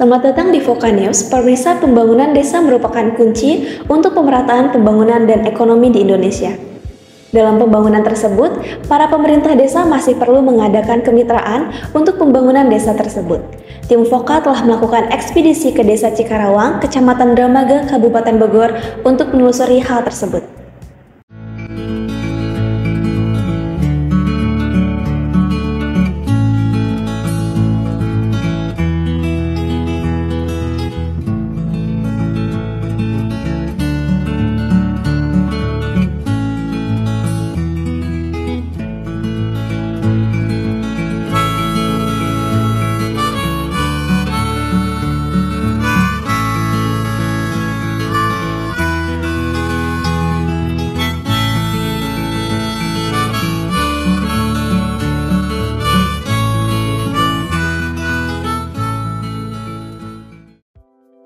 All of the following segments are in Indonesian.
Selamat datang di Voka News. Pemirsa, pembangunan desa merupakan kunci untuk pemerataan pembangunan dan ekonomi di Indonesia. Dalam pembangunan tersebut, para pemerintah desa masih perlu mengadakan kemitraan untuk pembangunan desa tersebut. Tim Voka telah melakukan ekspedisi ke Desa Cikarawang, Kecamatan Dramaga, Kabupaten Bogor untuk menelusuri hal tersebut.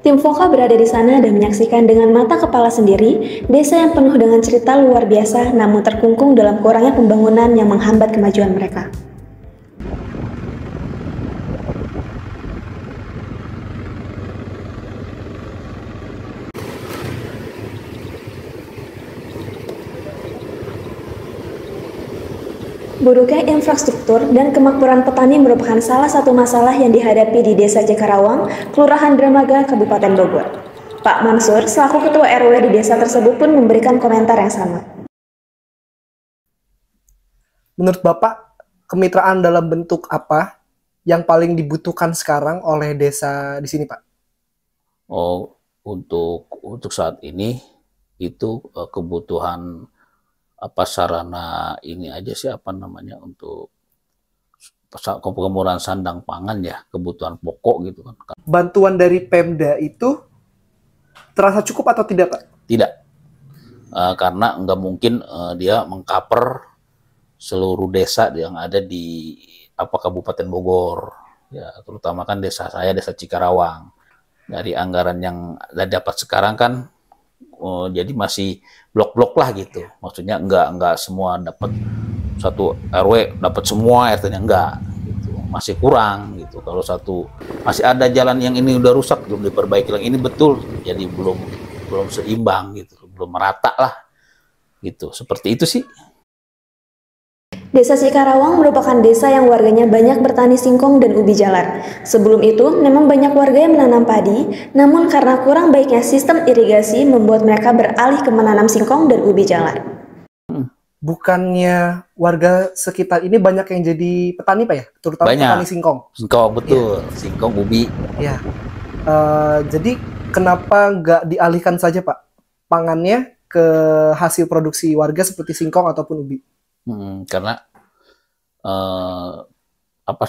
Tim Voka berada di sana dan menyaksikan dengan mata kepala sendiri desa yang penuh dengan cerita luar biasa namun terkungkung dalam kurangnya pembangunan yang menghambat kemajuan mereka. Buruknya infrastruktur dan kemakmuran petani merupakan salah satu masalah yang dihadapi di Desa Cikarawang, Kelurahan Dramaga, Kabupaten Bogor. Pak Mansur, selaku Ketua RW di desa tersebut pun memberikan komentar yang sama. Menurut Bapak, kemitraan dalam bentuk apa yang paling dibutuhkan sekarang oleh desa di sini, Pak? Oh, untuk saat ini itu kebutuhan sarana ini aja sih untuk pemurnian sandang pangan ya, kebutuhan pokok gitu kan. Bantuan dari Pemda itu terasa cukup atau tidak, Pak? Tidak, karena nggak mungkin dia mengcover seluruh desa yang ada di Kabupaten Bogor ya, terutama kan desa saya, Desa Cikarawang. Dari anggaran yang dapat sekarang kan jadi masih blok-blok lah gitu. Maksudnya enggak semua dapat, satu RW dapat semua RT-nya enggak gitu. Masih kurang gitu. Kalau masih ada jalan yang ini udah rusak belum diperbaiki lagi, ini betul. Jadi belum seimbang gitu, belum merata lah. Gitu. Seperti itu sih. Desa Cikarawang merupakan desa yang warganya banyak bertani singkong dan ubi jalar. Sebelum itu, memang banyak warga yang menanam padi, namun karena kurang baiknya sistem irigasi membuat mereka beralih ke menanam singkong dan ubi jalar. Bukannya warga sekitar ini banyak yang jadi petani, Pak ya? Terutama banyak. Petani singkong. Singkong, betul. Ya. Singkong, ubi. Ya. Jadi kenapa nggak dialihkan saja, Pak, pangannya ke hasil produksi warga seperti singkong ataupun ubi? Karena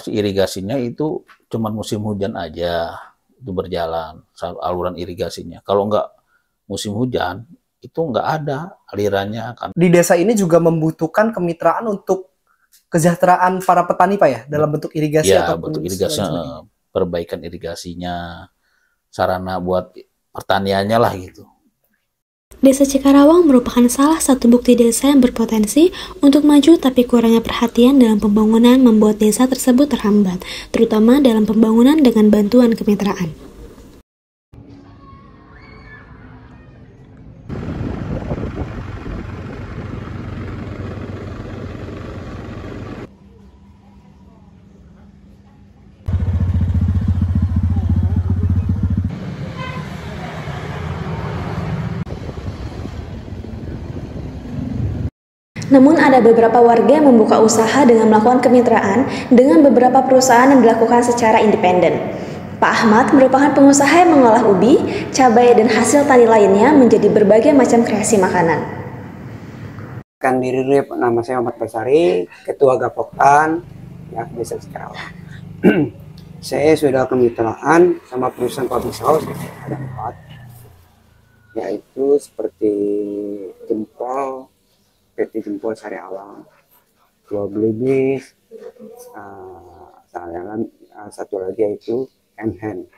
irigasinya itu cuma musim hujan aja itu berjalan aluran irigasinya. Kalau nggak musim hujan itu nggak ada alirannya kan. Di desa ini juga membutuhkan kemitraan untuk kesejahteraan para petani, Pak ya, dalam bentuk irigasi ya, ataupun bentuk irigasi, perbaikan irigasinya, sarana buat pertaniannya lah gitu. Desa Cikarawang merupakan salah satu bukti desa yang berpotensi untuk maju, tapi kurangnya perhatian dalam pembangunan membuat desa tersebut terhambat, terutama dalam pembangunan dengan bantuan kemitraan. Namun ada beberapa warga yang membuka usaha dengan melakukan kemitraan dengan beberapa perusahaan yang dilakukan secara independen. Pak Ahmad merupakan pengusaha yang mengolah ubi, cabai, dan hasil tani lainnya menjadi berbagai macam kreasi makanan. Diri, nama saya Ahmad Basari, Ketua Gapoktan, ya, Desa Cikarawang. Saya sudah kemitraan sama perusahaan pabrik saus ada 4, yaitu seperti Jempol, PT Jempol Sari Alam, Dua Belibis, satu lagi yaitu Enhen.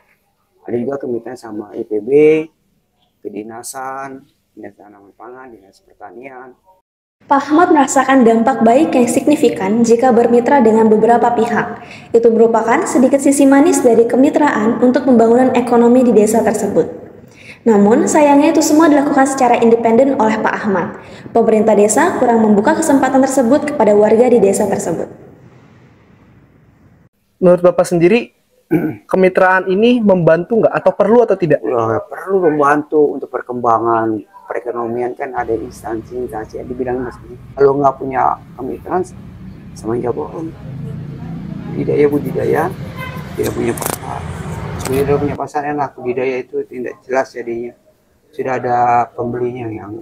Ada juga kemitraan sama IPB, Kedinasan, Dinas Tanaman Pangan, Dinas Pertanian. Pak Ahmad merasakan dampak baik yang signifikan jika bermitra dengan beberapa pihak. Itu merupakan sedikit sisi manis dari kemitraan untuk pembangunan ekonomi di desa tersebut. Namun, sayangnya itu semua dilakukan secara independen oleh Pak Ahmad. Pemerintah desa kurang membuka kesempatan tersebut kepada warga di desa tersebut. Menurut Bapak sendiri, kemitraan ini membantu nggak atau perlu atau tidak? Perlu membantu untuk perkembangan perekonomian, kan ada instansi-instansi yang dibilang mas. Kalau nggak punya kemitraan, sama aja bohong. Budidaya tidak punya pasar. Sebenarnya tidak punya pasar enak, budidaya itu tidak jelas jadinya. Sudah ada pembelinya yang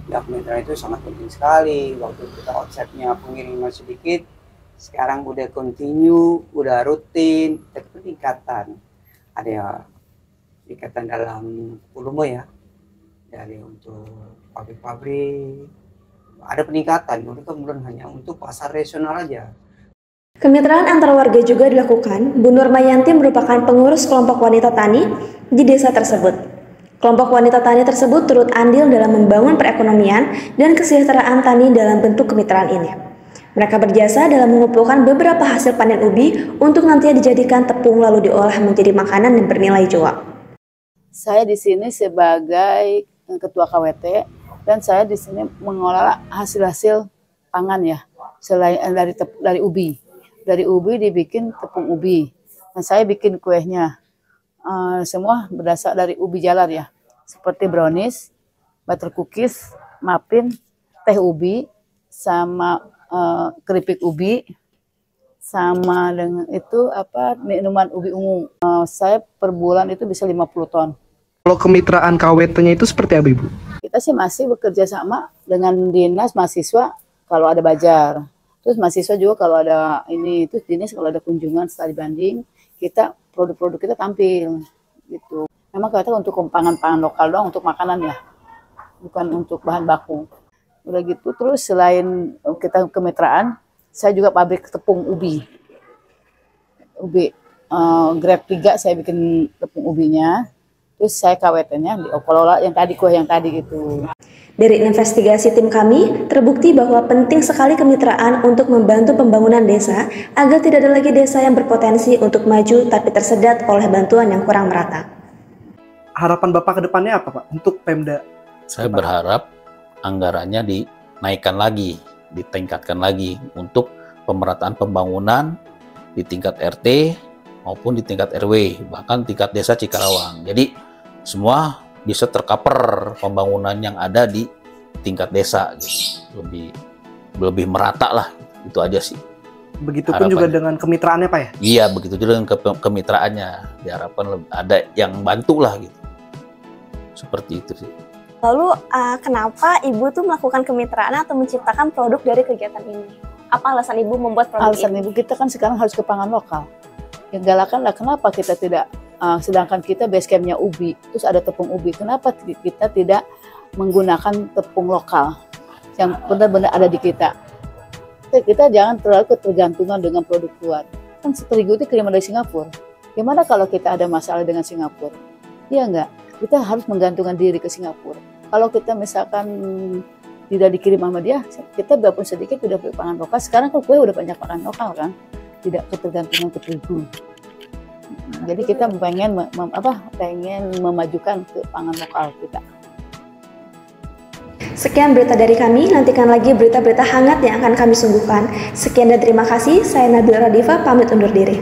ya, kemitraan itu sangat penting sekali. Waktu kita omsetnya pengiriman sedikit, sekarang udah continue, udah rutin, tapi peningkatan. Ada ya, peningkatan dalam volume ya, dari untuk pabrik-pabrik, ada peningkatan. Kemudian hanya untuk pasar regional aja. Kemitraan antar warga juga dilakukan. Bu Nurmayanti merupakan pengurus kelompok wanita tani di desa tersebut. Kelompok wanita tani tersebut turut andil dalam membangun perekonomian dan kesejahteraan tani dalam bentuk kemitraan ini. Mereka berjasa dalam mengumpulkan beberapa hasil panen ubi untuk nantinya dijadikan tepung lalu diolah menjadi makanan yang bernilai jual. Saya di sini sebagai ketua KWT dan saya di sini mengolah hasil-hasil pangan ya, selain dari ubi. Dari ubi dibikin tepung ubi. Dan saya bikin kuenya. Semua berdasar dari ubi jalar ya. Seperti brownies, butter cookies, muffin, teh ubi, sama keripik ubi, sama dengan itu minuman ubi ungu. Saya per bulan itu bisa 50 ton. Kalau kemitraan KWT-nya itu seperti apa, Ibu? Kita sih masih bekerja sama dengan dinas mahasiswa kalau ada bajar. Terus mahasiswa juga kalau ada ini, terus dinas kalau ada kunjungan studi banding, kita produk-produk kita tampil gitu. Memang kita untuk pangan lokal doang, untuk makanan ya, bukan untuk bahan baku. Udah gitu, terus selain kita kemitraan, saya juga pabrik tepung ubi. Grade 3 saya bikin tepung ubinya. Terus saya KWT-nya diolah yang tadi kue yang tadi itu. Dari investigasi tim kami, terbukti bahwa penting sekali kemitraan untuk membantu pembangunan desa agar tidak ada lagi desa yang berpotensi untuk maju tapi tersedat oleh bantuan yang kurang merata. Harapan Bapak ke depannya apa, Pak, untuk Pemda? Saya berharap anggarannya dinaikkan lagi, ditingkatkan lagi untuk pemerataan pembangunan di tingkat RT maupun di tingkat RW, bahkan tingkat desa Cikarawang. Jadi semua bisa tercover pembangunan yang ada di tingkat desa, gitu. lebih merata lah, itu aja sih. Begitupun juga dengan kemitraannya, Pak ya? Iya, begitu juga dengan kemitraannya. Diharapkan ada yang bantu lah gitu. Seperti itu sih. Lalu kenapa Ibu tuh melakukan kemitraan atau menciptakan produk dari kegiatan ini? Apa alasan Ibu membuat produk alasan ini? Ibu kita kan sekarang harus ke pangan lokal. Yang galakan lah kenapa kita tidak, sedangkan kita base camp-nya ubi, terus ada tepung ubi, kenapa kita tidak menggunakan tepung lokal yang benar-benar ada di kita? Kita jangan terlalu ketergantungan dengan produk luar. Kan terigu itu kiriman dari Singapura. Gimana kalau kita ada masalah dengan Singapura? Iya enggak? Kita harus menggantungkan diri ke Singapura. Kalau kita misalkan tidak dikirim sama dia, kita walaupun sedikit udah beli pangan lokal. Sekarang kan kue udah banyak pangan lokal kan, tidak ketergantungan ke terigu. Jadi kita pengen memajukan ke pangan lokal kita. Sekian berita dari kami, nantikan lagi berita-berita hangat yang akan kami sungguhkan. Sekian dan terima kasih, saya Nabila Radifa pamit undur diri.